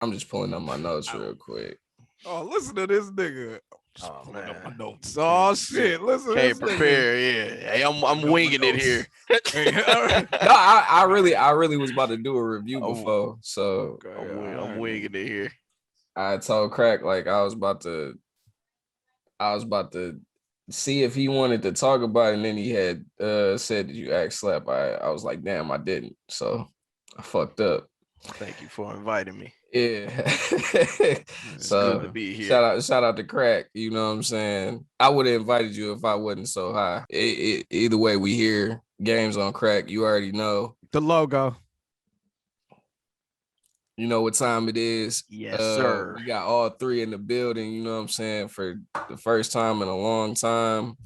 I'm just pulling up my notes real quick. Oh, listen to this nigga. Oh, Pulling man. up my notes. Oh shit! Listen, Can't to this prepare. Yeah, hey, I'm winging it here. No, I really was about to do a review before, so I'm winging it here. I told Krack like I was about to see if he wanted to talk about it, and then he had said that you asked Slap. I was like, damn, I didn't, so I fucked up. Thank you for inviting me. Yeah. It's So good to be here. shout out to Krack. You know what I'm saying? I would have invited you if I wasn't so high. Either way, we here. Games on Krack. You already know the logo. You know what time it is. Yes, sir. We got all three in the building, you know what I'm saying, for the first time in a long time.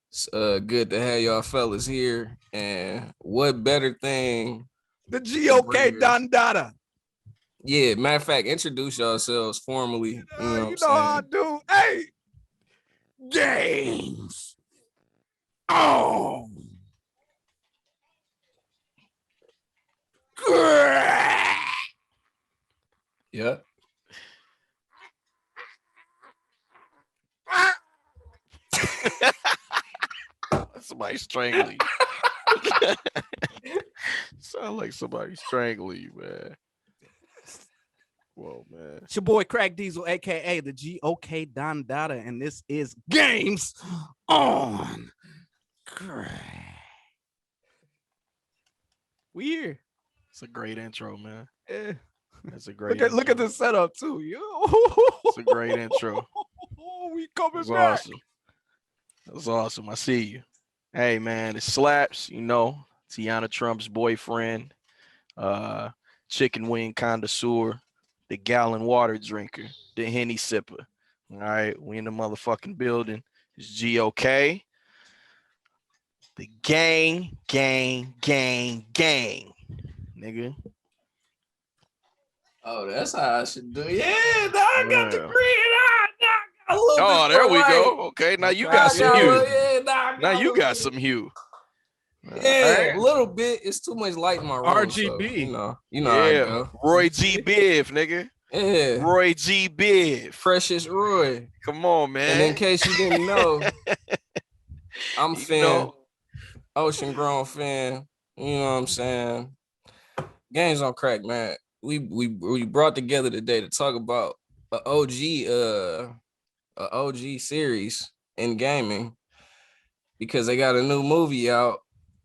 It's good to have y'all fellas here. And what better thing? The GOK Dandada. Yeah, matter of fact, introduce yourselves formally. You know how I do. Hey, games. Oh. Yeah. Somebody strangling you. Sound like somebody strangling you, man. Whoa, man. It's your boy Crack Diesel, aka the GOK Don Dada, and this is Games on Crack. We here. It's a great intro, man. Yeah. That's a great look at the setup too. It's a great intro. We coming That's back. Awesome. That's awesome. I see you. Hey, man, it's Slapz, you know, Tiana Trump's boyfriend, chicken wing connoisseur, the gallon water drinker, the Henny sipper. All right, we in the motherfucking building. It's GOK. The gang, nigga. Oh, that's how I should do it. Yeah, I got the green. Oh, there we go. Okay, now you got some hue. Now you got some hue. Yeah, a little bit. It's too much light in my room. RGB. So, you know how I go. Roy G. Biv, nigga. Yeah. Roy G. Biv. Freshest Roy. Come on, man. And in case you didn't know, I'm fan. Ocean Grown fan. You know what I'm saying? Games on Crack, man. We brought together today to talk about an OG series in gaming because they got a new movie out.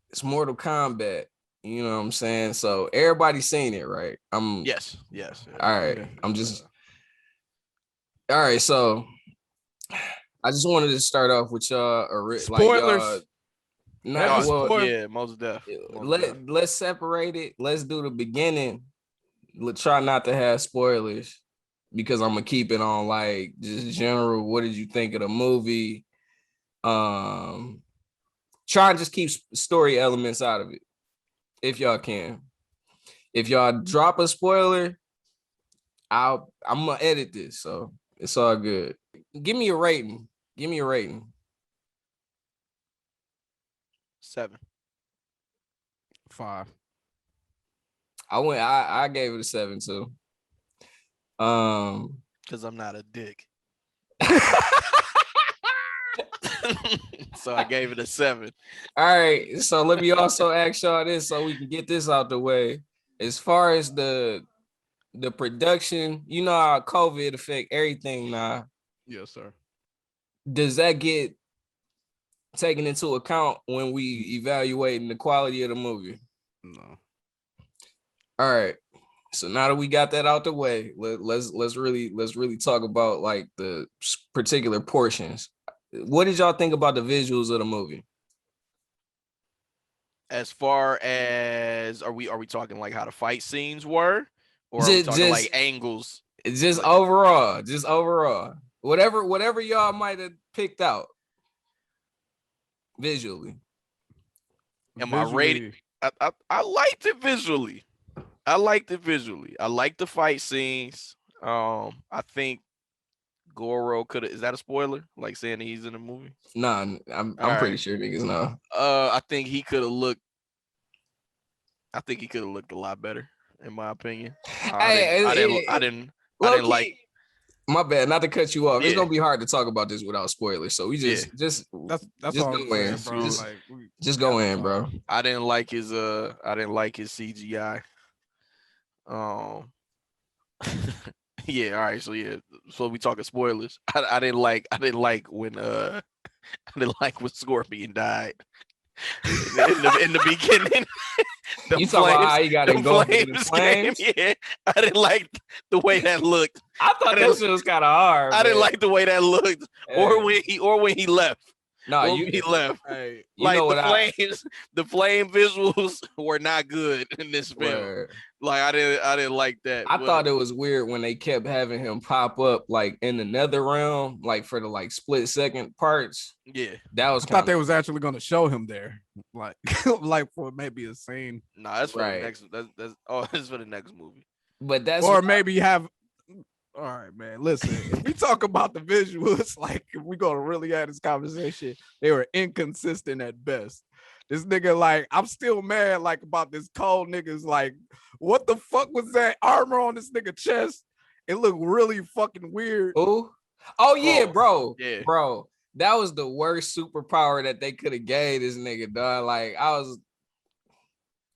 It's Mortal Kombat. You know what I'm saying? So everybody's seen it, right? Yes. All right. All right. So I just wanted to start off with y'all. Spoilers. Yeah, most definitely. Let's separate it. Let's do the beginning. Let's try not to have spoilers because I'm gonna keep it on like just general. What did you think of the movie? Try and just keep story elements out of it if y'all can. If y'all drop a spoiler, I'm gonna edit this, so it's all good. Give me a rating. 7. 5. I gave it a 7 too. Because I'm not a dick. So I gave it a 7. All right. So let me also ask y'all this so we can get this out the way. As far as the production, you know how COVID affect everything now. Yes, sir. Does that get taken into account when we evaluating the quality of the movie? No. All right. So now that we got that out the way, let's really talk about like the particular portions. What did y'all think about the visuals of the movie? As far as are we talking like how the fight scenes were, or are we talking like angles? Just overall. Whatever y'all might have picked out visually. Am I rated? I liked it visually. I like the fight scenes. I think Goro could have. Is that a spoiler? Like saying he's in the movie? Nah, I'm pretty sure niggas know. I think he could have looked. I think he could have looked a lot better. in my opinion. Hey, I didn't low like. key. My bad, not to cut you off. It's Yeah. gonna be hard to talk about this without spoilers. So we just That's just all go I'm saying, in. bro. Just go in, bro. I didn't like his CGI. Yeah, all right. So yeah, so we talking spoilers. I didn't like when I didn't like when Scorpion died in the beginning. You talking about how you got to go through the flames? Yeah, I didn't like the way that looked. I thought that shit was kind of hard. I didn't like the way that looked, or when he left. No, he left. Hey, like the flame visuals were not good in this film. Word. Like I didn't like that. I thought it was weird when they kept having him pop up like in the nether realm, like for the like split second parts. Yeah, that was. I thought they was actually going to show him there, like like for maybe a scene. Nah, that's for the next. That's for the next movie. But that's or maybe have. All right, man. Listen, if we talk about the visuals, like if we gonna really have this conversation, they were inconsistent at best. This nigga, like, I'm still mad, like, about this cold niggas. Like, what the fuck was that armor on this nigga chest? It looked really fucking weird. Oh yeah, bro. Yeah, bro. That was the worst superpower that they could have gave this nigga, dog. Like,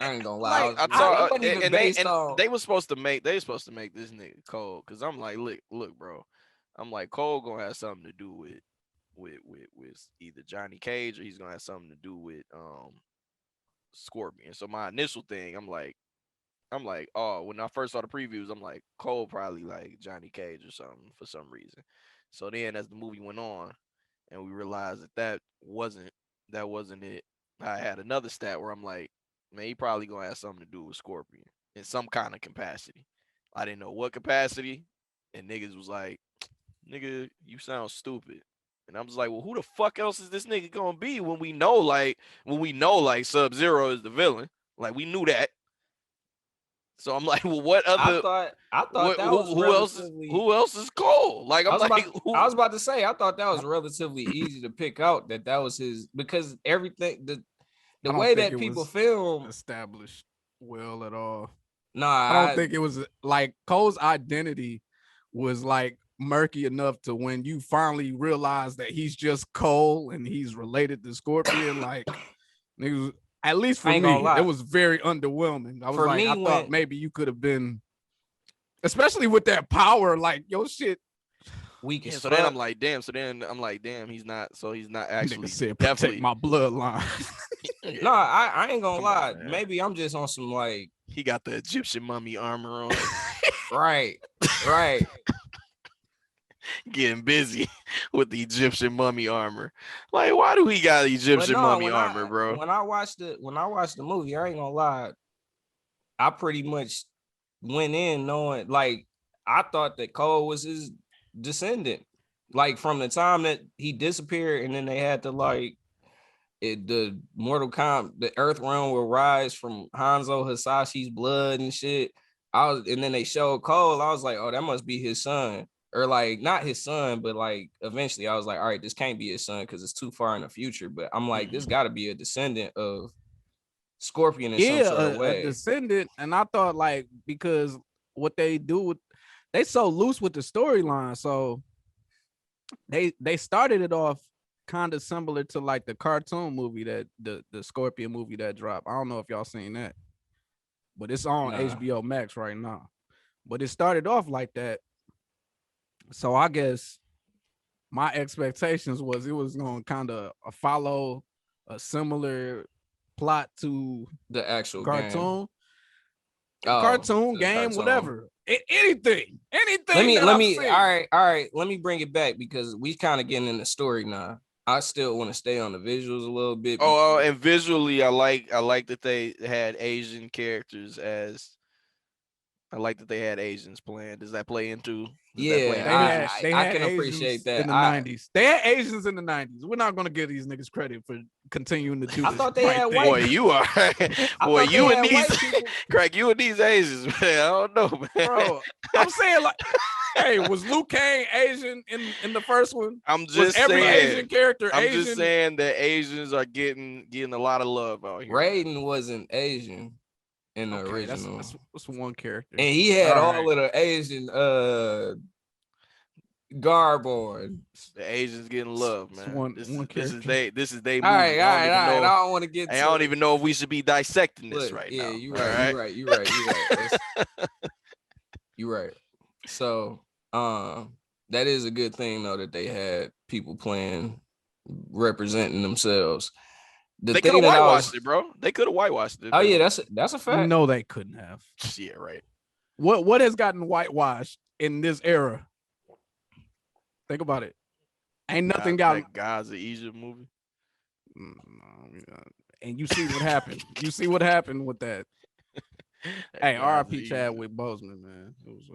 I ain't gonna lie. Like, they were supposed to make this nigga Cole, because I'm like, look, bro. I'm like, Cole gonna have something to do with either Johnny Cage, or he's gonna have something to do with Scorpion. So my initial thing, I'm like, oh, when I first saw the previews, I'm like, Cole probably like Johnny Cage or something for some reason. So then as the movie went on and we realized that wasn't it, I had another stat where I'm like, man, he probably gonna have something to do with Scorpion in some kind of capacity. I didn't know what capacity, and niggas was like, nigga, you sound stupid. And I was like, well, who the fuck else is this nigga gonna be when we know like Sub-Zero is the villain? Like, we knew that. So I'm like, well, what other? I thought that was who else is Cole? Like, I was about to say, I thought that was relatively easy to pick out that was his, because everything the way that people film established well at all. Nah, I don't think it was like Cole's identity was like murky enough to when you finally realize that he's just Cole and he's related to Scorpion. Like, at least for me, it was very underwhelming. I was I thought maybe you could have been, especially with that power, like your shit. Weak as so then I'm like, damn. So then I'm like, damn, he's not. So he's not actually protect my bloodline. No, I ain't gonna lie. Maybe I'm just on some like, he got the Egyptian mummy armor on. right. Getting busy with the Egyptian mummy armor. Like, why do we got Egyptian mummy armor, bro? When I watched the movie, I ain't gonna lie, I pretty much went in knowing, like, I thought that Cole was his descendant. Like, from the time that he disappeared, and then they had to like the Mortal Kombat, the Earth Realm will rise from Hanzo Hasashi's blood and shit. And then they showed Cole. I was like, oh, that must be his son. Or like, not his son, but like eventually I was like, all right, this can't be his son because it's too far in the future. But I'm like, this got to be a descendant of Scorpion in some sort of way. A descendant. And I thought, like, because what they do they so loose with the storyline, so they started it off kind of similar to like the cartoon movie that the Scorpion movie that dropped. I don't know if y'all seen that, but it's on HBO Max right now. But it started off like that. So I guess my expectations was it was going to kind of follow a similar plot to the actual cartoon, game, whatever. Anything. Let me. All right. Let me bring it back because we kind of getting in the story now. I still want to stay on the visuals a little bit. And visually, I like that they had Asian characters as. I like that they had Asians playing. Does that play into? I can appreciate that. In the 90s. They had Asians in the 90s. We're not going to give these niggas credit for continuing to do I thought they had white. Boy, you are. Boy, you and these. Crack, you and these Asians, man. I don't know, man. Bro, I'm saying, like, hey, was Liu Kang Asian in the first one? I'm just every saying, Asian character I'm Asian? just saying that Asians are getting a lot of love out here. Raiden wasn't Asian. in the Okay, original. that's one character. And he had all right. of the Asian garb on. The Asians getting love, It's man. one This character. is they All movie. right, all right, all right. I don't want to get I to don't it. even know if we should be dissecting this Look, right yeah, now. you're all right, right? you're right, you're right, you're right. You're right. So, that is a good thing though that they had people playing, representing themselves. They could have whitewashed it, bro. They could have whitewashed it. Oh yeah, that's a fact. No, they couldn't have. Yeah, right. What has gotten whitewashed in this era? Think about it. Ain't nothing got that Gods of Egypt movie. And you see what happened. You see what happened with that. Hey, R.I.P. Chadwick Boseman, man. It was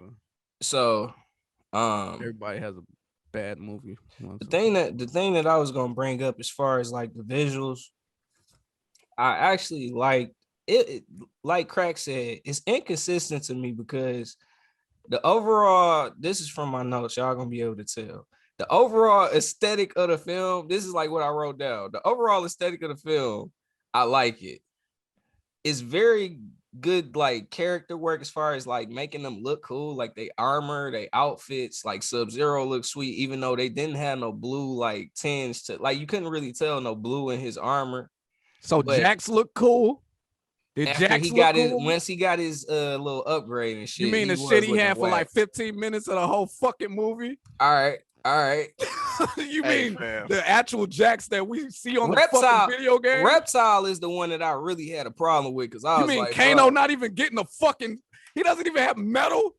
so. Everybody has a bad movie. The thing that I was gonna bring up as far as like the visuals, I actually like it. Like Krack said, it's inconsistent to me because the overall, this is from my notes, y'all gonna be able to tell. The overall aesthetic of the film, this is like what I wrote down. The overall aesthetic of the film, I like it. It's very good, like character work as far as like making them look cool, like they armor, they outfits. Like Sub-Zero looks sweet, even though they didn't have no blue like tinge to, like you couldn't really tell no blue in his armor. So but Jax looked cool. Did Jax look cool? Once he got his little upgrade and shit. You mean the shit he had for like 15 minutes of the whole fucking movie? All right. You mean the actual Jax that we see on the fucking video game? Reptile is the one that I really had a problem with because I was like, Kano not even getting a fucking, he doesn't even have metal.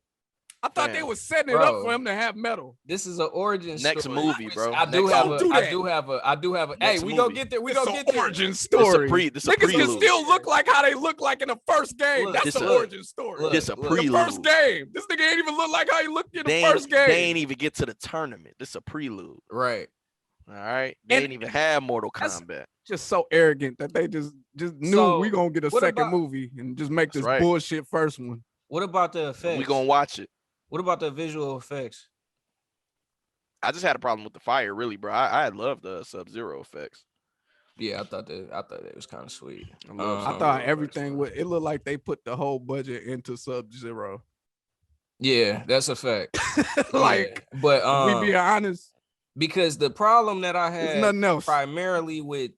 I thought they was setting it up for him to have metal. This is an origin story. Next movie, bro. I do have a. Hey, we gonna get there. We gonna get there. Origin story. This Niggas can still look like how they look like in the first game. That's the origin story. This a prelude. The first game. This nigga ain't even look like how he looked in the first game. They ain't even get to the tournament. This is a prelude. Right. All right. They ain't even have Mortal Kombat. Just so arrogant that they just knew we gonna get a second movie and just make this bullshit first one. What about the effects? We gonna watch it. What about the visual effects? I just had a problem with the fire, really, bro. I love the Sub-Zero effects. Yeah, I thought that was kind of sweet. I thought everything it looked like they put the whole budget into Sub-Zero. Yeah, that's a fact. But we be honest, because the problem that I had nothing else. Primarily with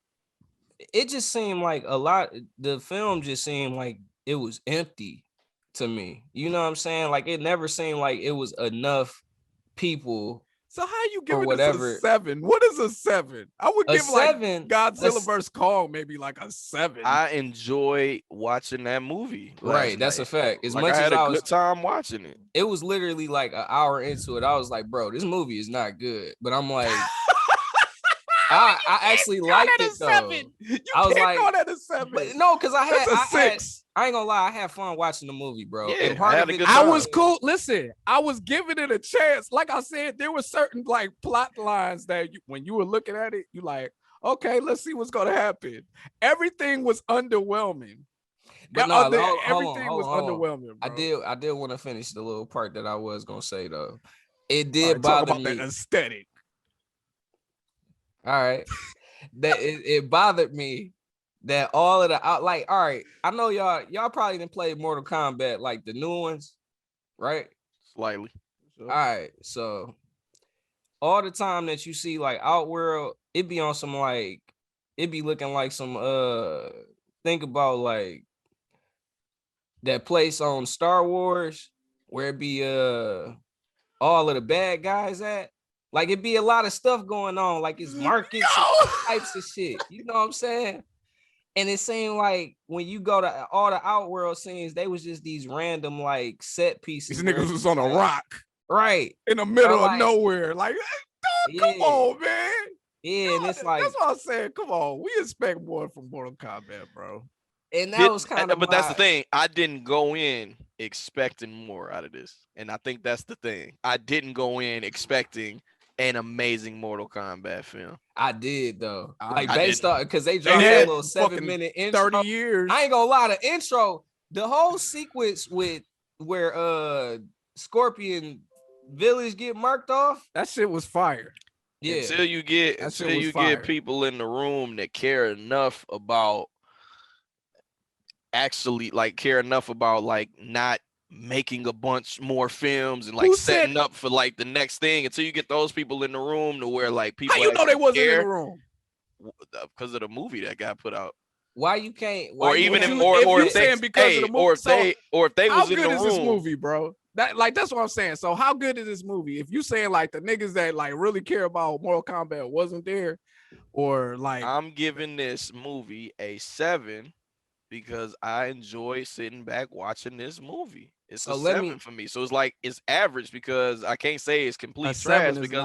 it just seemed like a lot. The film just seemed like it was empty to me. You know what I'm saying? Like it never seemed like it was enough people. So how you give it a 7? What is a 7? I would give 7, like Godzilla vs. Kong maybe like a 7. I enjoy watching that movie. Right, that's a fact. As like much I had as a good time watching it. It was literally like an hour into it. I was like, bro, this movie is not good. But I'm like, I actually liked it though. I was like, going at a 7. But no, because I had a 6. I ain't gonna lie, I had fun watching the movie, bro. Yeah, and part of it, I was cool. Listen, I was giving it a chance. Like I said, there were certain like plot lines that when you were looking at it, you like, okay, let's see what's gonna happen. Everything was underwhelming. But no, everything was underwhelming. Bro. I did want to finish the little part that I was gonna say though. It did bother me. That aesthetic. All right, that it bothered me. That all of the like, all right, I know y'all probably didn't play Mortal Kombat like the new ones, right? Slightly. All right, so all the time that you see like Outworld, it be on some like, it be looking like some think about like that place on Star Wars where it be all of the bad guys at. Like it be a lot of stuff going on, like it's markets and types of shit. You know what I'm saying? And it seemed like when you go to all the Outworld scenes, they was just these random like set pieces. These niggas was on a rock, right, in the middle of nowhere. Like, dog, come on, man. Yeah, and it's like that's what I'm saying. Come on, we expect more from Mortal Kombat, bro. And that was kind of. But that's the thing. I didn't go in expecting more out of this, and I think that's the thing. I didn't go in expecting an amazing Mortal Kombat film. I did though, like based on because they dropped that little 7-minute intro. 30 years. I ain't gonna lie, the intro, the whole sequence with where Scorpion Village get marked off. That shit was fire. Yeah. Until you get people in the room that care enough about actually like care enough about like not making a bunch more films and like setting up for like the next thing until you get those people in the room to where like people How you know they wasn't care in the room? because of the movie that got put out. Why you can't? Or even if you saying because of the movie, or if they was in the room. How good is this movie, bro? That's what I'm saying. So how good is this movie? If you saying like the niggas that like really care about Mortal Kombat wasn't there, or like I'm giving this movie a 7 because I enjoy sitting back watching this movie. It's a 7 for me. So it's like it's average because I can't say it's complete trash because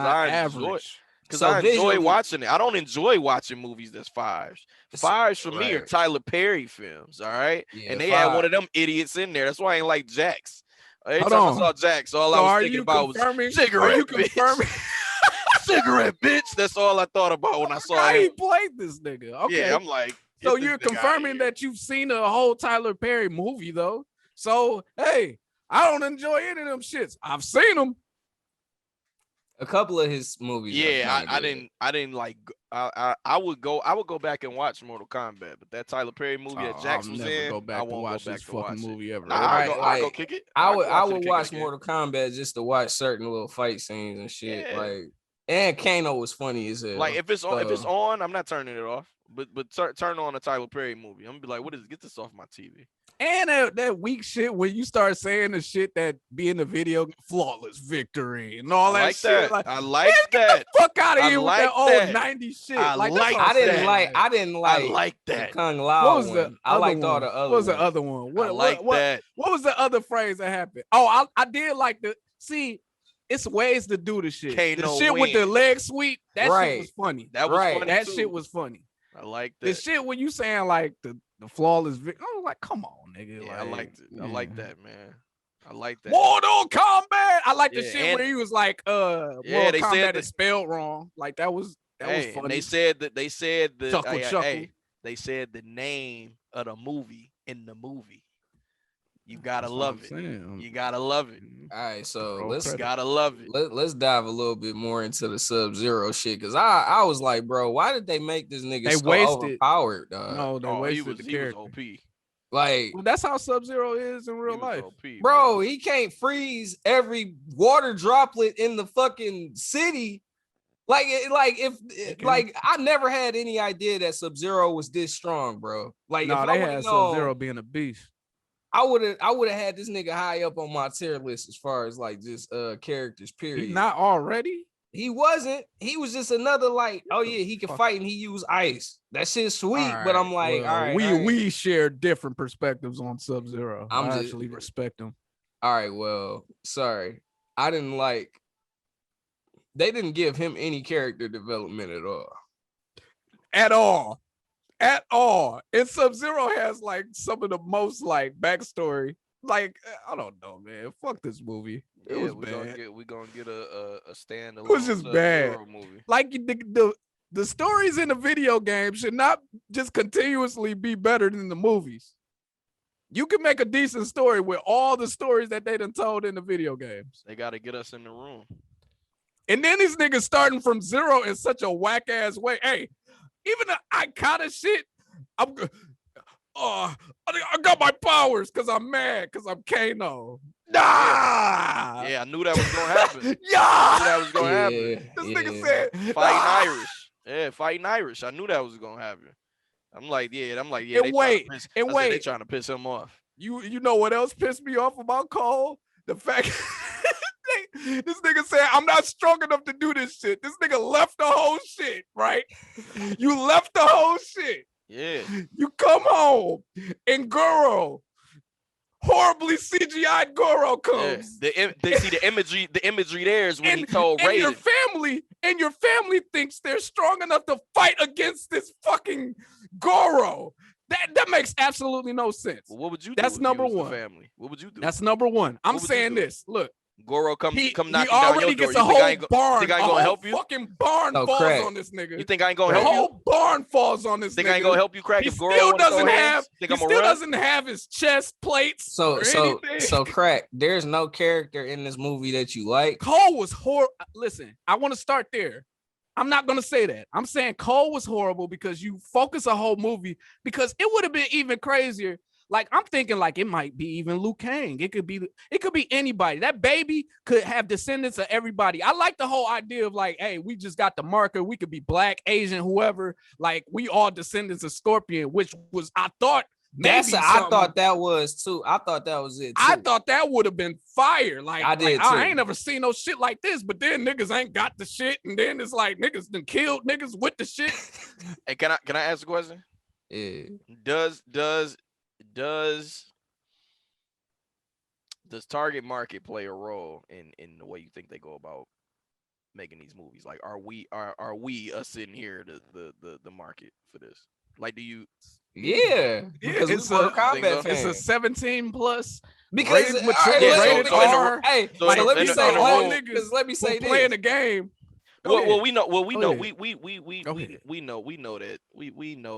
I enjoy watching it. I don't enjoy watching movies that's 5s. 5s for me are Tyler Perry films, all right? Yeah, and they had one of them idiots in there. That's why I ain't like Jax. Every time I saw Jax, all I was thinking about was cigarette. Are you confirming? Cigarette, bitch. That's all I thought about when I saw him. He played this nigga. Okay. Yeah, I'm like. So you're confirming that you've seen a whole Tyler Perry movie though. So hey, I don't enjoy any of them shits. I've seen them. A couple of his movies. Yeah, I didn't like. I would go back and watch Mortal Kombat, but that Tyler Perry movie that Jax was in, I won't go back to watch movie ever. I'll go kick it. I would watch Mortal Kombat just to watch certain little fight scenes and shit. Yeah. Like, and Kano was funny as hell. Like if it's on, I'm not turning it off. But turn on a Tyler Perry movie. I'm gonna be like, what is it? Get this off my TV. And that weak shit when you start saying the shit that be in the video, flawless victory and all that shit. Like, I like that. Get the fuck out of here with that old 90s shit. I didn't like that. Kung Lao one. I liked all the other ones. What was the other one? What was the other phrase that happened? Oh, I did like it's ways to do the shit. The shit with the leg sweep, that shit was funny. That was funny. That shit was funny. I like that. The shit when you saying like the flawless victory, I was like, come on, nigga. Yeah, I liked it. I like that, man. I like that. Mortal Kombat. I like the shit where he was like, Mortal Kombat is spelled wrong. Like that was funny. And they said that they said the name of the movie in the movie. You gotta love it. You gotta love it. All right, so let's love it. Let's dive a little bit more into the Sub-Zero shit because I was like, bro, why did they make this nigga so overpowered? No, they wasted the character. He was OP. Like, well, that's how Sub-Zero is in real life, OP, bro. He can't freeze every water droplet in the fucking city. I never had any idea that Sub-Zero was this strong, bro. Like, no, they had Sub-Zero being a beast. I would have had this nigga high up on my tier list as far as like just characters, period. He's not already? He wasn't. He was just another like, oh yeah, he can fight and he used ice. That shit's sweet, right, but I'm like, all right. We share different perspectives on Sub-Zero. I actually respect him. All right, well, sorry. I didn't like they didn't give him any character development at all. At all. And Sub-Zero has like some of the most like backstory. Like, I don't know, man. Fuck this movie. It was bad. We're gonna get a standalone. It was just bad. Movie. Like the stories in the video game should not just continuously be better than the movies. You can make a decent story with all the stories that they done told in the video games. They gotta get us in the room. And then these niggas starting from zero in such a whack ass way. Hey, even the Icona shit, I got my powers because I'm mad because I'm Kano. Nah. Yeah, I knew that was gonna happen. This nigga said fighting Irish. Yeah, fighting Irish. I knew that was gonna happen. I'm like, yeah. They trying to piss him off. You know what else pissed me off about Cole? The fact this nigga said, I'm not strong enough to do this shit. This nigga left the whole shit, right? You left the whole shit. Yeah. You come home and Goro, horribly CGI'd Goro comes. Yeah. The imagery there is when he told Raiden. Your family thinks they're strong enough to fight against this fucking Goro. That makes absolutely no sense. Well, what would you do? That's number one. Family. What would you do? That's number one. I'm saying this. Look. Goro come knocking down your door. He already gets a whole barn. Think I ain't gonna help you? Fucking barn falls Crack. on this nigga. You think I ain't gonna help you? The whole barn falls on this nigga. Think I ain't gonna help you, Crack? If Goro doesn't have his chest plates. So Crack, there's no character in this movie that you like. Cole was horrible. Listen, I want to start there. I'm not gonna say that. I'm saying Cole was horrible because you focus a whole movie because it would have been even crazier. Like I'm thinking like it might be even Liu Kang. It could be anybody. That baby could have descendants of everybody. I like the whole idea of like, hey, we just got the marker. We could be black, Asian, whoever. Like we all descendants of Scorpion, which was I thought I thought that was too. I thought that was it too. I thought that would have been fire. Like I did too. I ain't never seen no shit like this, but then niggas ain't got the shit, and then it's like niggas done killed niggas with the shit. Hey, can I ask a question? Yeah. Does target market play a role in the way you think they go about making these movies? Like, are we us sitting here the market for this? Like, do you? Yeah, because it's Mortal Kombat it's a 17 plus. Because rated R. Hey, so let me say, niggas, let me say this. Playing the game. Well, we know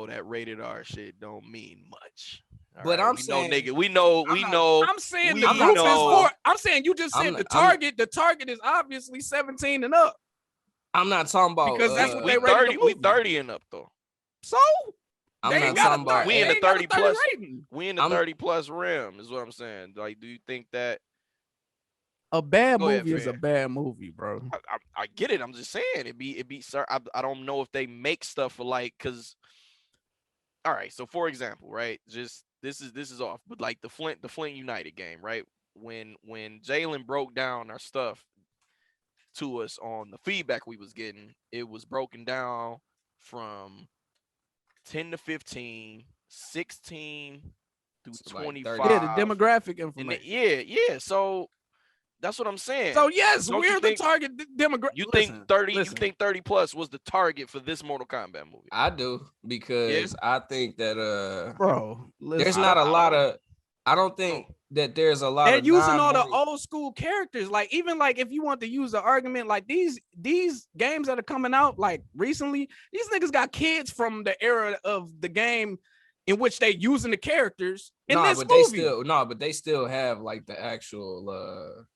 that rated R shit don't mean much. But I'm saying, we know. I'm saying the group is for. I'm saying you just said the target. The target is obviously 17 and up. I'm not talking about because that's what they rated. We 30 and up though. So I'm not talking about. We in the 30 plus. We in the 30 plus realm is what I'm saying. Like, do you think that a bad movie is a bad movie, bro? I get it. I'm just saying it be. Sir, I don't know if they make stuff for like because. All right. So for example, right, just this is off, but like the Flint United game, right? When Jalen broke down our stuff to us on the feedback we was getting, it was broken down from 10 to 15, 16 through 25. Yeah, the demographic information. Yeah. So that's what I'm saying. So yes, we're the target demographic. You think 30? You think 30 plus was the target for this Mortal Kombat movie? I do because I think that bro, there's not a lot of. I don't think that there's a lot. They're of using all the old school characters. Like even like if you want to use the argument, like these games that are coming out like recently, these niggas got kids from the era of the game in which they using the characters in this movie. But they still have like the actual.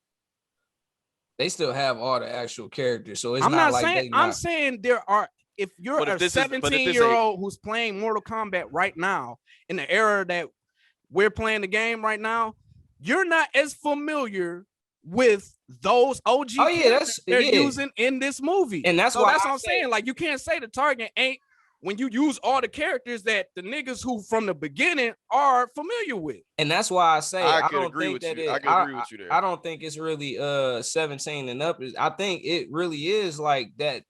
They still have all the actual characters, so it's I'm saying there are. If you're a 17-year-old who's playing Mortal Kombat right now in the era that we're playing the game right now, you're not as familiar with those OG characters they're using in this movie, and that's what I'm saying. Like you can't say the target ain't when you use all the characters that the niggas who from the beginning are familiar with. And that's why I say I don't agree think with that you. I can agree with you there. I don't think it's really 17 and up. I think it really is like that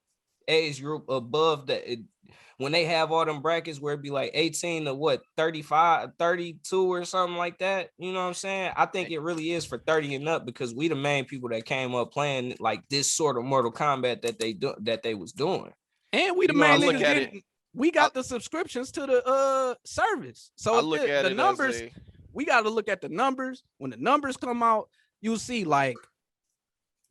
age group above that. When they have all them brackets where it'd be like 18 to 35, 32 or something like that. You know what I'm saying? I think it really is for 30 and up because we the main people that came up playing like this sort of Mortal Kombat that they was doing. And we the main niggas we got the subscriptions to the service. So the numbers, we got to look at the numbers. When the numbers come out, you'll see like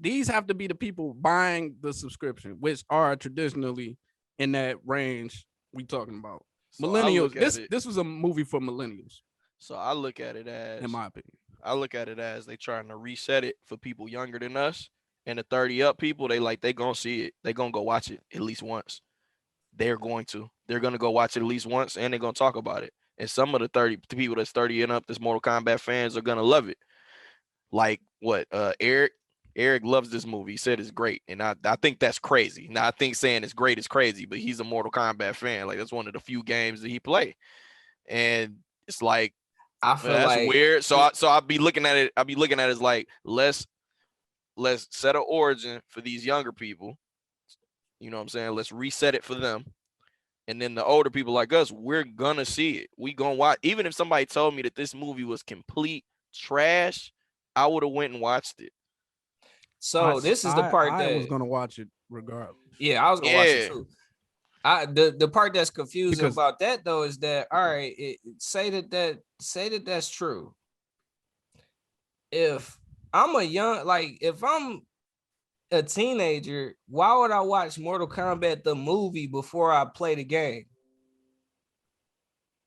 these have to be the people buying the subscription, which are traditionally in that range we talking about. So millennials. This was a movie for millennials. So I look at it as, in my opinion, they trying to reset it for people younger than us, and the 30 up people, they gonna see it. They gonna go watch it at least once. They're going to go watch it at least once, and they're gonna talk about it. And some of the 30 people that's 30 and up, this Mortal Kombat fans, are gonna love it. Like what? Eric loves this movie. He said it's great, and I think that's crazy. Now I think saying it's great is crazy, but he's a Mortal Kombat fan. Like that's one of the few games that he play, and it's like I feel that's like weird. So I'll be looking at it. I'll be looking at it as like let's set an origin for these younger people. You know what I'm saying? Let's reset it for them. And then the older people like us, we're gonna see it. We gonna watch. Even if somebody told me that this movie was complete trash, I would have went and watched it. So this is the part that I was gonna watch it regardless. Yeah, I was gonna watch it too. The part that's confusing about that though is that all right, say that that's true. If I'm if I'm a teenager, why would I watch Mortal Kombat the movie before I play the game?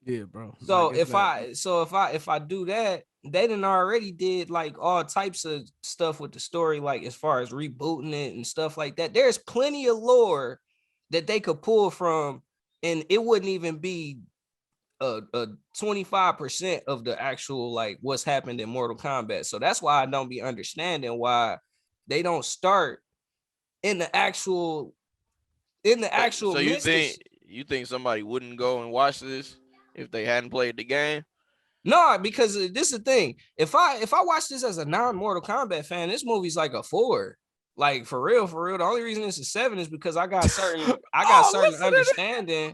Yeah, bro. So if I do that, they done already did like all types of stuff with the story, like as far as rebooting it and stuff like that. There's plenty of lore that they could pull from, and it wouldn't even be a 25% of the actual like what's happened in Mortal Kombat. So that's why I don't be understanding why they don't start in the actual So message. you think somebody wouldn't go and watch this if they hadn't played the game? No, because this is the thing. If I watch this as a non-Mortal Kombat fan, this movie's like a 4. Like for real. The only reason it's a 7 is because I got certain understanding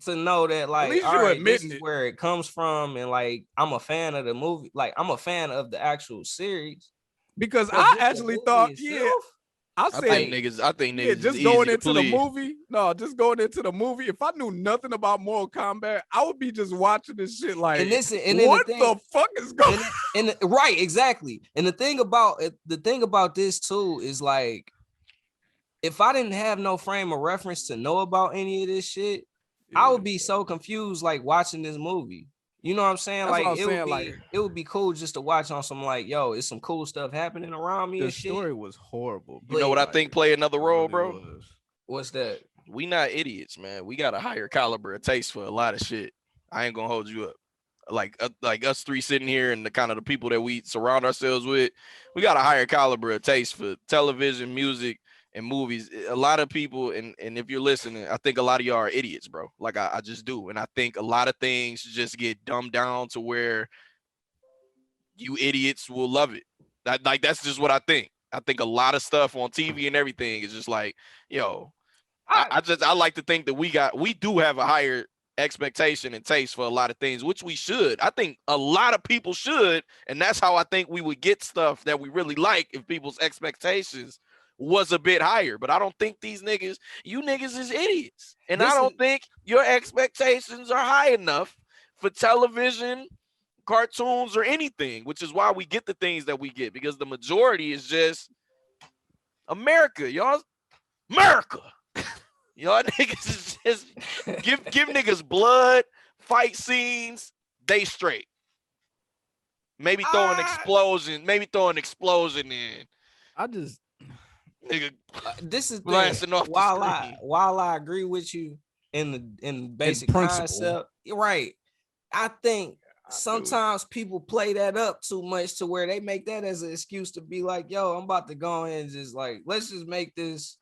to know that like all right, this is where it comes from, and like I'm a fan of the movie, like I'm a fan of the actual series. Because I actually thought, I think niggas just going into the movie. No, just going into the movie. If I knew nothing about Mortal Kombat, I would be just watching this shit like, what the fuck is going on? Right, exactly. And the thing about this too is like, if I didn't have no frame of reference to know about any of this shit, I would be so confused like watching this movie. You know what I'm saying? It would be cool just to watch on some like, yo, it's some cool stuff happening around me. The story was horrible. You know what I think play another role, bro? What's that? We not idiots, man. We got a higher caliber of taste for a lot of shit. I ain't gonna hold you up. Like us three sitting here and the kind of the people that we surround ourselves with, we got a higher caliber of taste for television, music, and movies. A lot of people, and if you're listening, I think a lot of y'all are idiots, bro. Like I just do. And I think a lot of things just get dumbed down to where you idiots will love it. That's just what I think. I think a lot of stuff on TV and everything is just like, yo, I like to think that we do have a higher expectation and taste for a lot of things, which we should. I think a lot of people should, and that's how I think we would get stuff that we really like if people's expectations was a bit higher. But I don't think you niggas is idiots, and I don't think your expectations are high enough for television, cartoons, or anything, which is why we get the things that we get, because the majority is just America, y'all. America. Y'all niggas is just give niggas blood, fight scenes, they straight. Maybe throw an explosion in. I just nigga, this is blasting off while I agree with you in the basic concept, right? I think sometimes people play that up too much to where they make that as an excuse to be like, yo, I'm about to go ahead and just like, let's just make this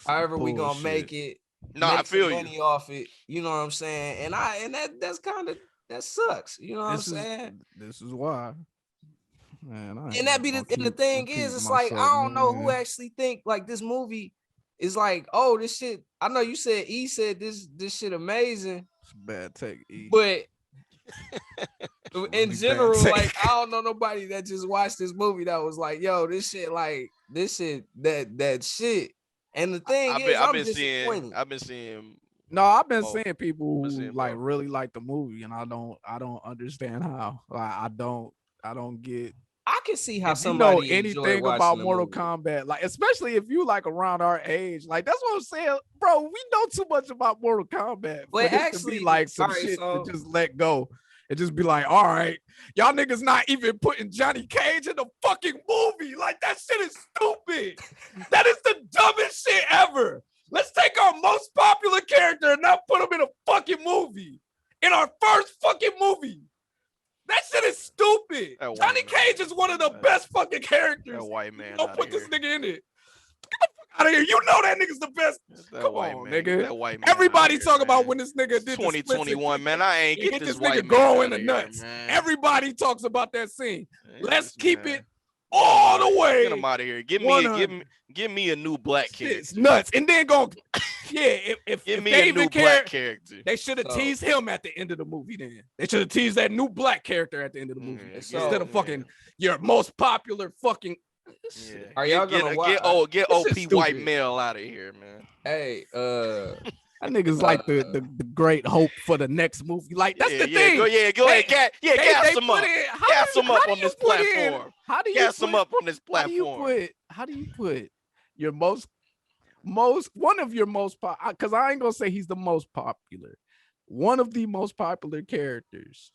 however we gonna make it. No, I feel you. Money off it, you know what I'm saying? And that's kind of, that sucks. You know what I'm saying? This is why. Man, and that be the thing is, it's like, I don't know who actually think like this movie is like, oh, this shit. I know you said E said this shit amazing. It's a bad take, E. But in general, like, I don't know nobody that just watched this movie that was like, yo, this shit, that shit. And the thing is, I've been seeing people who like really like the movie, and I don't understand how. Like, I don't get. I can see how somebody know anything about Mortal Kombat, like especially if you like around our age. Like, that's what I'm saying, bro. We know too much about Mortal Kombat. But actually, be like some shit to just let go. And just be like, all right, y'all niggas not even putting Johnny Cage in the fucking movie. Like, that shit is stupid. That is the dumbest shit ever. Let's take our most popular character and not put him in a fucking movie. In our first fucking movie. That shit is stupid. Johnny Cage is one of the best fucking characters. That white man. Don't put this nigga in it. Out of here, you know that nigga's the best. Come on, nigga. That white man. Everybody talk about when this nigga did 2021, man. I ain't get this white nigga going the nuts. Man. Everybody talks about that scene. Let's keep it all the way. Get him out of here. Give me a new black character. It's nuts. And then go, if give me they a new even black character. They should have teased him at the end of the movie. Then they should have teased that new black character at the end of the movie instead of fucking your most popular fucking. Yeah. Are y'all gonna get OP white male out of here, man? Hey, that nigga's like the great hope for the next movie. Like, that's the thing. Go ahead, gas him up. Gas him up on this platform. Gas him up on this platform. How do you put your most one of your most because I ain't gonna say he's the most popular. One of the most popular characters.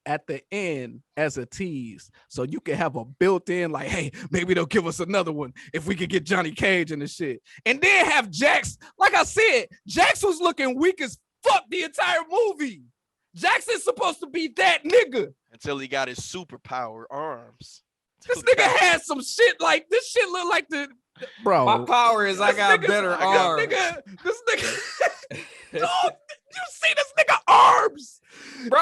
At the end as a tease, so you can have a built-in like, hey, maybe they'll give us another one if we could get Johnny Cage and the shit, and then have Jax. Like I said, Jax was looking weak as fuck the entire movie. Jackson's supposed to be that nigga. Until he got his superpower arms. This nigga had some shit like this. Shit look like the bro. My power is I got better arms. This nigga. Dog, you see this nigga arms, bro?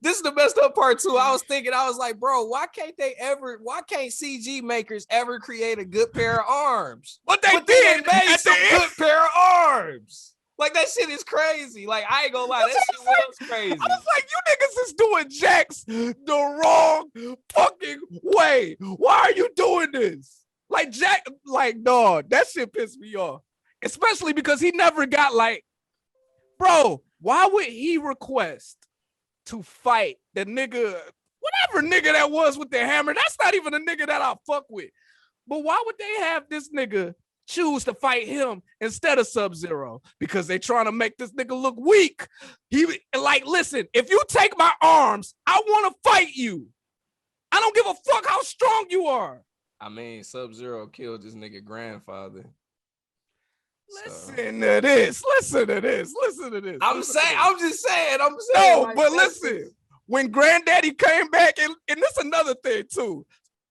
This is the messed up part too. I was like, bro, why can't CG makers ever create a good pair of arms? But they made some good pair of arms. Like that shit is crazy. Like I ain't gonna lie, that shit was crazy. I was like, you niggas is doing Jax the wrong fucking way. Why are you doing this? Like Jack, like dog, that shit pissed me off. Especially because he never got like, bro, why would he request to fight the nigga, whatever nigga that was with the hammer? That's not even a nigga that I fuck with. But why would they have this nigga choose to fight him instead of Sub-Zero? Because they trying to make this nigga look weak. He like, listen, if you take my arms, I want to fight you. I don't give a fuck how strong you are. I mean, Sub-Zero killed this nigga grandfather. Listen to this. I'm just saying. No, like, but listen, when Granddaddy came back, and this another thing too,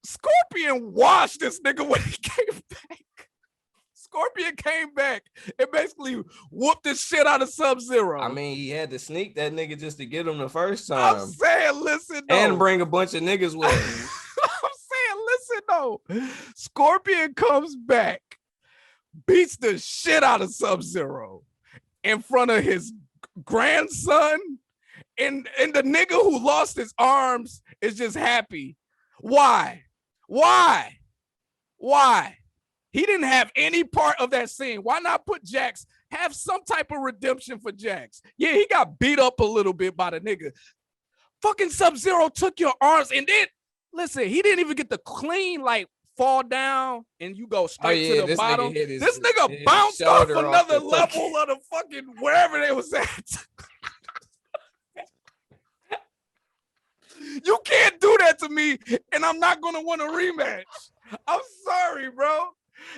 Scorpion washed this nigga when he came back. Scorpion came back and basically whooped the shit out of Sub-Zero. I mean, he had to sneak that nigga just to get him the first time. I'm saying, listen, though. And bring a bunch of niggas with him. I'm saying, listen, though. Scorpion comes back, beats the shit out of Sub-Zero in front of his grandson, and the nigga who lost his arms is just happy. Why? He didn't have any part of that scene. Why not put Jax, have some type of redemption for Jax? Yeah, he got beat up a little bit by the nigga. Fucking Sub-Zero took your arms, and then, listen, he didn't even get the clean, like, fall down and you go straight to the bottom. This nigga bounced off another level of the fucking wherever they was at. You can't do that to me, and I'm not gonna want a rematch. I'm sorry, bro.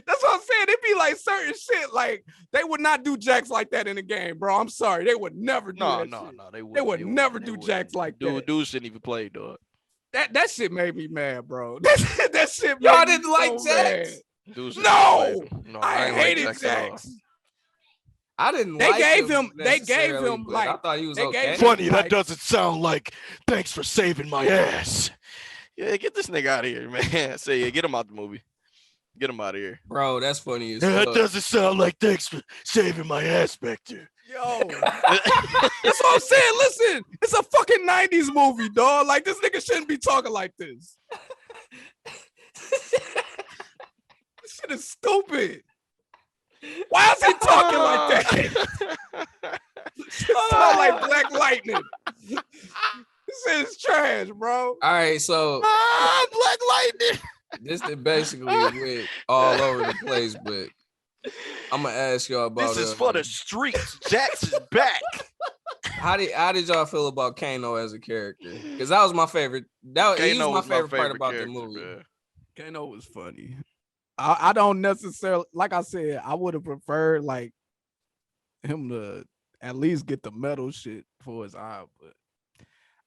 That's what I'm saying. It'd be like certain shit, like they would not do Jax like that in the game, bro. I'm sorry, they would never do that. No, they would never do Jax like that. Dude shouldn't even play, dog. That shit made me mad, bro. That shit. Y'all didn't like Jax? No, I hated Jax. I didn't. They gave him like. I thought he was okay. Funny, that doesn't sound like thanks for saving my ass. Yeah, get this nigga out of here, man. Say, yeah, get him out the movie. Get him out of here, bro. That's funny as fuck. That doesn't sound like thanks for saving my ass back there. Yo, that's what I'm saying. Listen, it's a fucking 90s movie, dog. Like, this nigga shouldn't be talking like this. This shit is stupid. Why is he talking like that? Shit sound like Black Lightning. This shit is trash, bro. All right, so Black Lightning. This is basically went all over the place, but I'm gonna ask y'all about this is for the streets. Jax is back. How did y'all feel about Kano as a character? Because that was my favorite. He was my favorite part about the movie. Man. Kano was funny. I don't necessarily, like I said, I would have preferred like him to at least get the metal shit for his eye, but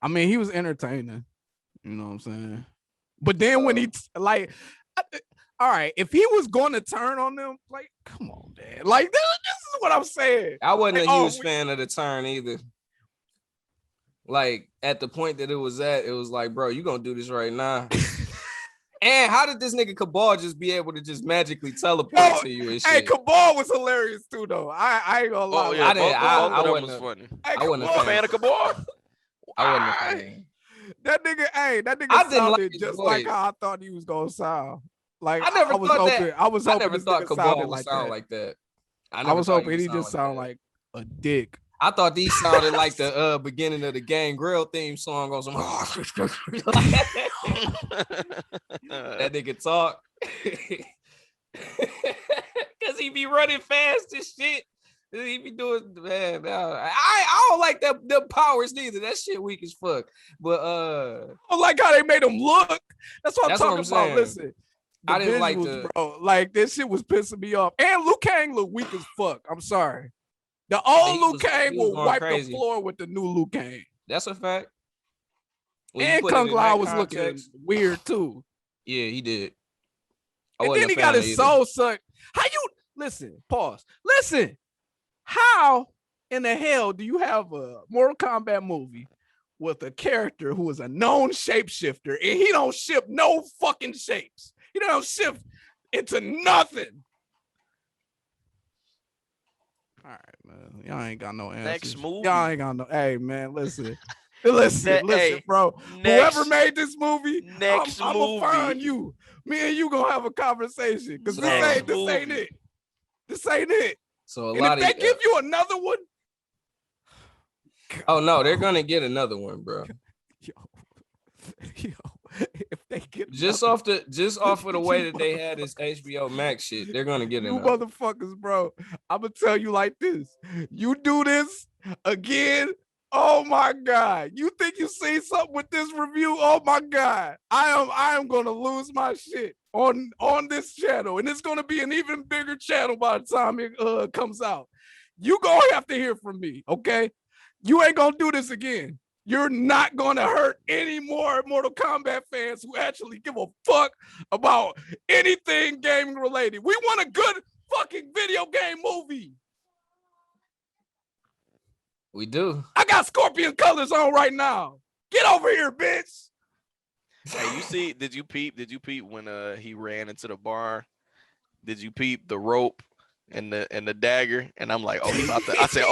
I mean he was entertaining. You know what I'm saying? But then when he like, all right, if he was going to turn on them, like, come on, man. Like, this is what I'm saying. I wasn't a huge fan of the turn either. Like, at the point that it was at, it was like, bro, you gonna do this right now. And how did this nigga Cabal just be able to just magically teleport to you and shit? Hey, Cabal was hilarious too, though. I ain't gonna lie. Oh, yeah, I wasn't funny. I wasn't a fan of Cabal. I wasn't a fan. That nigga sounded just like how I thought he was gonna sound. Like I never thought Cabal would sound like that. I was hoping he just sound like a dick. I thought these sounded like the beginning of the Gang Grill theme song on some that nigga talk. Cause he be running fast and shit. He be doing, man. I don't like them powers neither. That shit weak as fuck. But I don't like how they made him look. That's what I'm talking about. Listen, I didn't like the bro. Like this shit was pissing me off. And Liu Kang look weak as fuck. I'm sorry. The old Liu was Kang will going wipe crazy. the floor with the new Liu Kang. That's a fact. When you And put it Kung in Lao that was looking context, weird too. yeah, he did. I And wasn't then a he got fan his of either. soul sucked. How you listen? Pause. Listen. How in the hell do you have a Mortal Kombat movie with a character who is a known shapeshifter and he don't ship no fucking shapes? He don't shift into nothing. All right, man. Y'all ain't got no answers. Next movie. Y'all ain't got no. Hey, man, listen. Listen, Hey, bro. Whoever made this movie, I'm gonna find you. Me and you gonna have a conversation because this ain't it. This ain't it. So and if they give you another one, oh no, they're gonna get another one, bro. Yo, if they get just off of the way that they had this HBO Max shit, they're gonna get you another. motherfuckers, bro. I'm gonna tell you like this: you do this again. Oh my God. You think you see something with this review? Oh my God. I am gonna lose my shit on this channel. And it's gonna be an even bigger channel by the time it comes out. You gonna have to hear from me, okay? You ain't gonna do this again. You're not gonna hurt any more Mortal Kombat fans who actually give a fuck about anything gaming related. We want a good fucking video game movie. We do. I got Scorpion colors on right now. Get over here, bitch. Hey, you see? Did you peep when he ran into the bar? Did you peep the rope and the dagger? And I'm like, oh, he about to. I said,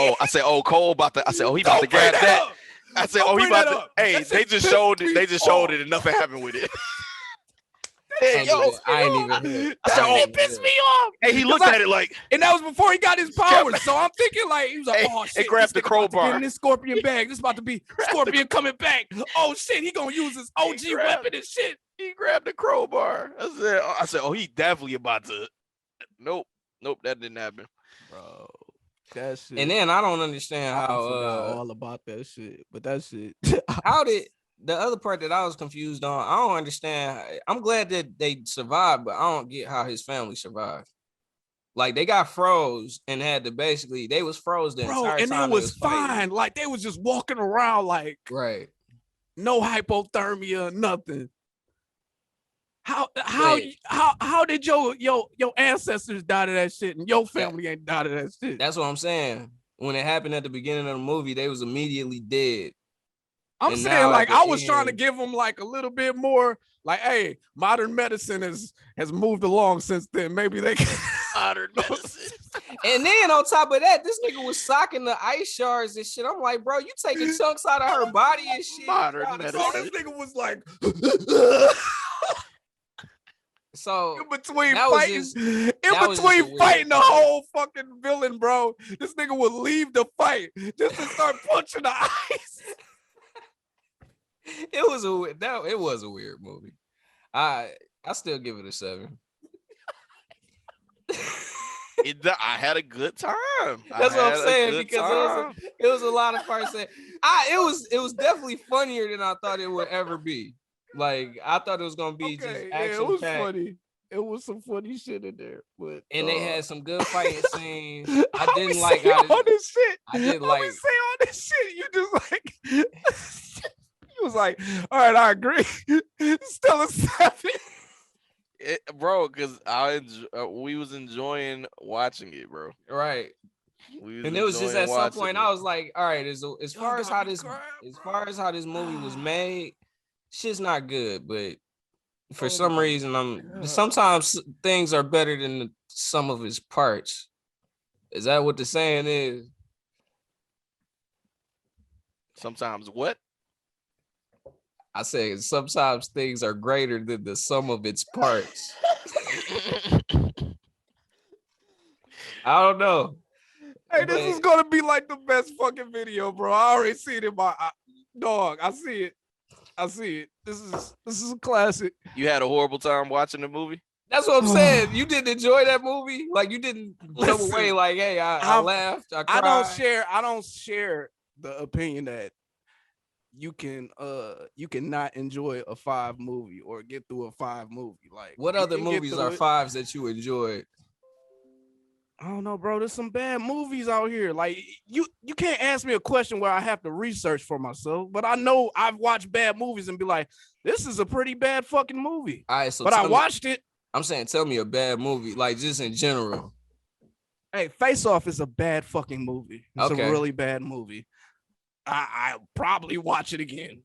oh, Cole about to. I said, oh, he about to grab that. I said, oh, he about to. Hey, they just showed it. They just showed it, and nothing happened with it. Hey, yo, I ain't even heard. I said, oh, it pissed me off. Hey, he looked at it like, and that was before he got his powers. So I'm thinking like he was like, oh shit, it grabbed the crowbar. Get in this Scorpion bag. This about to be Scorpion coming back. Oh shit, he gonna use his OG weapon and shit. He grabbed the crowbar. I said, oh, he definitely about to. Nope, that didn't happen, bro. That shit. And then I don't understand how I forgot all about that shit, but that shit. How did the other part that I was confused on? I don't understand. I'm glad that they survived, but I don't get how his family survived. Like they got froze and had to basically they was froze the entire time. And it was fine. Like they was just walking around like right. No hypothermia, nothing. How did your ancestors die to that shit and your family ain't died of that shit? That's what I'm saying. When it happened at the beginning of the movie, they was immediately dead. I'm saying like I was trying to give them like a little bit more like, hey, modern medicine has moved along since then. Maybe they can modern medicine. And then on top of that, this nigga was socking the ice shards and shit. I'm like, bro, you taking chunks out of her body and shit. Modern medicine. So this nigga was like so in between fighting the whole fucking villain, bro. This nigga would leave the fight just to start punching the ice. It was a weird movie. I still give it a 7. I had a good time. That's what I'm saying because it was a lot of parts that it was definitely funnier than I thought it would ever be. Like I thought it was gonna be just action. Yeah, it was funny. It was some funny shit in there, but they had some good fighting scenes. I didn't like all this shit. I didn't like say all this shit. You just like he was like, all right, I agree. Still a 7. Bro, because we was enjoying watching it, bro. Right. And it was just at some point I was like, all right, as far as how this movie was made, shit's not good, but for some reason sometimes things are better than the sum of its parts. Is that what the saying is? Sometimes what? I say sometimes things are greater than the sum of its parts. I don't know. Hey, this is gonna be like the best fucking video, bro. I already see it in my dog. I see it. This is a classic. You had a horrible time watching the movie? That's what I'm saying. You didn't enjoy that movie? Like you didn't come away like, hey, I laughed, I cried. I don't share the opinion that you can not enjoy a 5 movie or get through a 5 movie. Like what other movies are 5s that you enjoyed? I don't know, bro. There's some bad movies out here. Like you can't ask me a question where I have to research for myself. But I know I've watched bad movies and be like, this is a pretty bad fucking movie. All right, so but I watched it. I'm saying, tell me a bad movie, like just in general. Hey, Face Off is a bad fucking movie. It's a really bad movie. I'll probably watch it again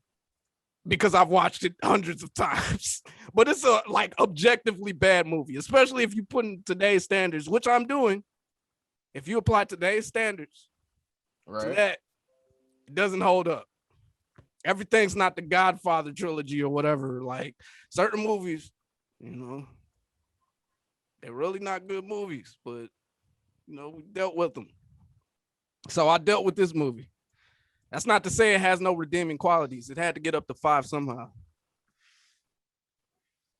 because I've watched it hundreds of times. But it's a like objectively bad movie, especially if you put in today's standards, which I'm doing. If you apply today's standards to that, it doesn't hold up. Everything's not the Godfather trilogy or whatever. Like certain movies, you know, they're really not good movies, but you know, we dealt with them. So I dealt with this movie. That's not to say it has no redeeming qualities. It had to get up to 5 somehow.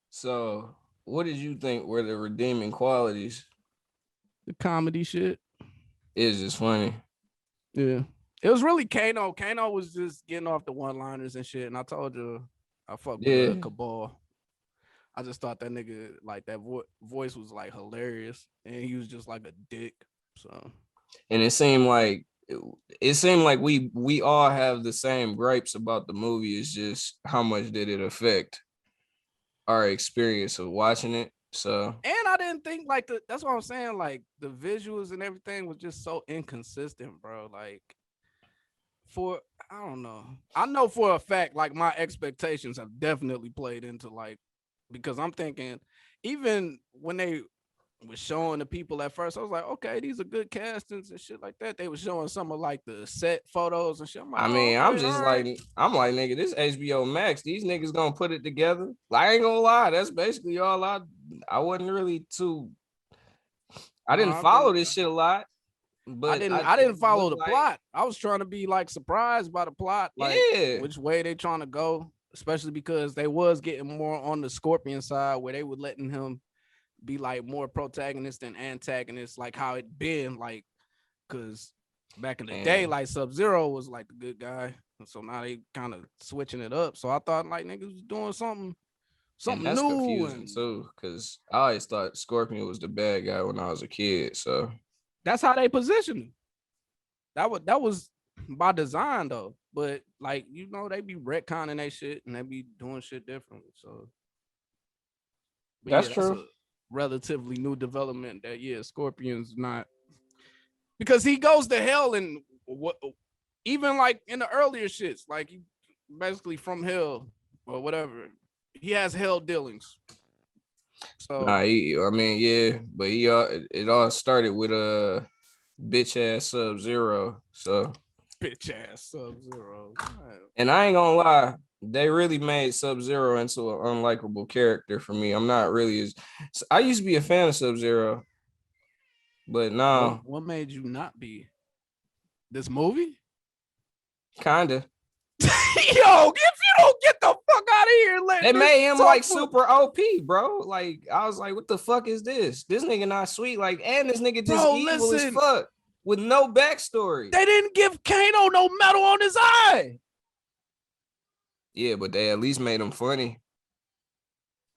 So what did you think were the redeeming qualities? The comedy shit. It's just funny. Yeah. It was really Kano. Kano was just getting off the one-liners and shit. And I told you, I fucked with Cabal. I just thought that nigga, like, that voice was, like, hilarious. And he was just, like, a dick. So. And it seemed like we all have the same gripes about the movie. It's just how much did it affect our experience of watching it. So, and I didn't think like that's what I'm saying. Like the visuals and everything was just so inconsistent, bro. Like I don't know. I know for a fact, like my expectations have definitely played into like, because I'm thinking even when they was showing the people at first, I was like, okay, these are good castings and shit like that. They were showing some of like the set photos and shit. I'm like, I'm like, nigga, this HBO Max, these niggas gonna put it together. Like, I ain't gonna lie, that's basically all I wasn't really I didn't follow this shit a lot. But I didn't follow the plot. I was trying to be like surprised by the plot, like which way they trying to go, especially because they was getting more on the Scorpion side where they were letting him be like more protagonist than antagonist, like how it been, like, because back in the day, like Sub-Zero was like the good guy, so now they kind of switching it up. So I thought like niggas was doing something that's new. Confusing too, because I always thought Scorpion was the bad guy when I was a kid. So that's how they positioned him. That was by design though. But like, you know, they be retconning that shit and they be doing shit differently. So that's true. Relatively new development that Scorpion's not, because he goes to hell and what, even like in the earlier shits, like he basically from hell or whatever, he has hell dealings. So but it all started with a bitch ass Sub-Zero. So bitch ass Sub-Zero. And I ain't gonna lie, they really made Sub-Zero into an unlikable character for me. I'm not really I used to be a fan of Sub-Zero, but now. What made you not be? This movie? Kinda. Yo, if you don't get the fuck out of here, they made him like super OP, bro. Like, I was like, what the fuck is this? This nigga not sweet. Like, and this nigga just evil as fuck with no backstory. They didn't give Kano no metal on his eye. Yeah, but they at least made him funny.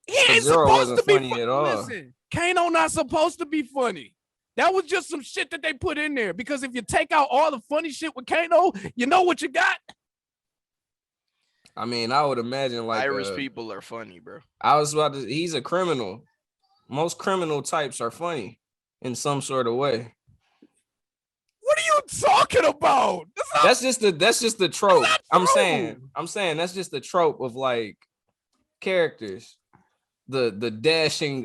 He ain't supposed to be funny at all. Listen, Kano not supposed to be funny. That was just some shit that they put in there, because if you take out all the funny shit with Kano, you know what you got? I mean, I would imagine like Irish people are funny, bro. I was about to. He's a criminal. Most criminal types are funny in some sort of way. What are you talking about? That's just the trope. I'm saying that's just the trope of like characters. The dashing,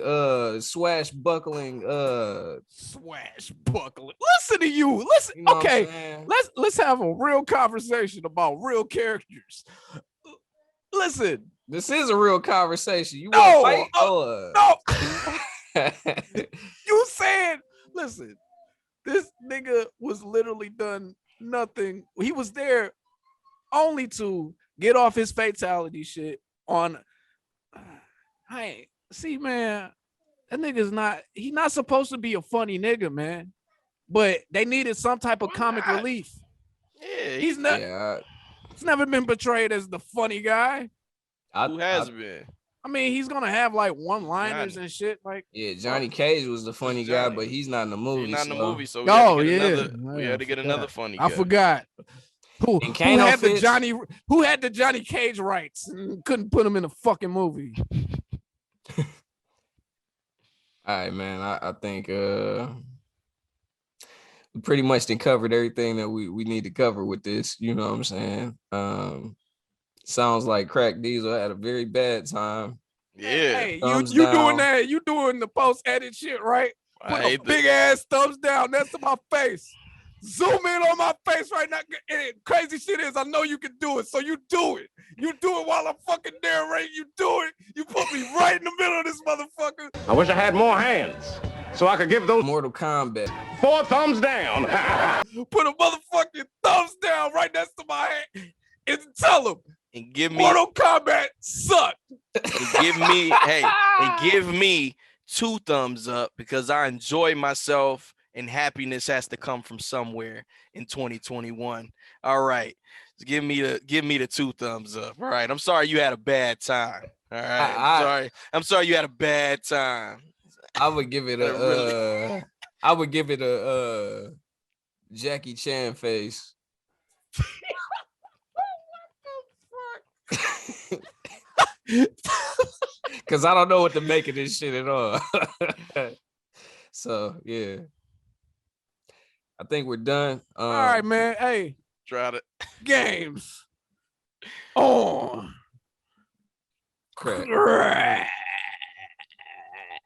swashbuckling, Listen to you. Listen, you know, okay. Let's have a real conversation about real characters. Listen, this is a real conversation. You want to fight? No. You said, listen, this nigga was literally done nothing. He was there only to get off his fatality shit on. Hey, see, man, that nigga's he's not supposed to be a funny nigga, man. But they needed some type of comic relief. Yeah, he's not. Yeah. He's never been portrayed as the funny guy. Who has been? I mean, he's gonna have like one-liners Johnny. and shit. Like, Yeah, Johnny Cage was the funny guy, Johnny. but he's not in the movie. He's not in the movie, so we oh had to get yeah, another. We Yeah, had to get another funny guy. I forgot. Who And Kano had fits. who had the Johnny Cage rights and couldn't put him in a fucking movie? All right, man. I think we pretty much done covered everything that we need to cover with this. You know what I'm saying? Sounds like Crack Diesel had a very bad time. Yeah. Hey, you Thumbs doing down. that? You doing the post edit shit, right? I Put a hate big ass thumbs down next to my face. Zoom in on my face right now. And crazy shit is, I know you can do it, so you do it. You do it while I'm fucking narrating. You do it. You put me right in the middle of this motherfucker. I wish I had more hands so I could give those Mortal Kombat. 4 thumbs down. Put a motherfucking thumbs down right next to my hand and tell them And give me Mortal Kombat sucked. and give me 2 thumbs up because I enjoy myself and happiness has to come from somewhere in 2021. All right. Give me the 2 thumbs up. All right. I'm sorry you had a bad time. All right. I'm sorry you had a bad time. I would give it a I would give it a Jackie Chan face. Cause I don't know what to make of this shit at all. So yeah. I think we're done. All right, man. Hey, Tried it. games on. Crack. Crack.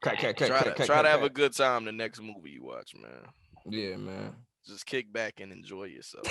Try to have a good time the next movie you watch, man. Yeah, man. Just kick back and enjoy yourself.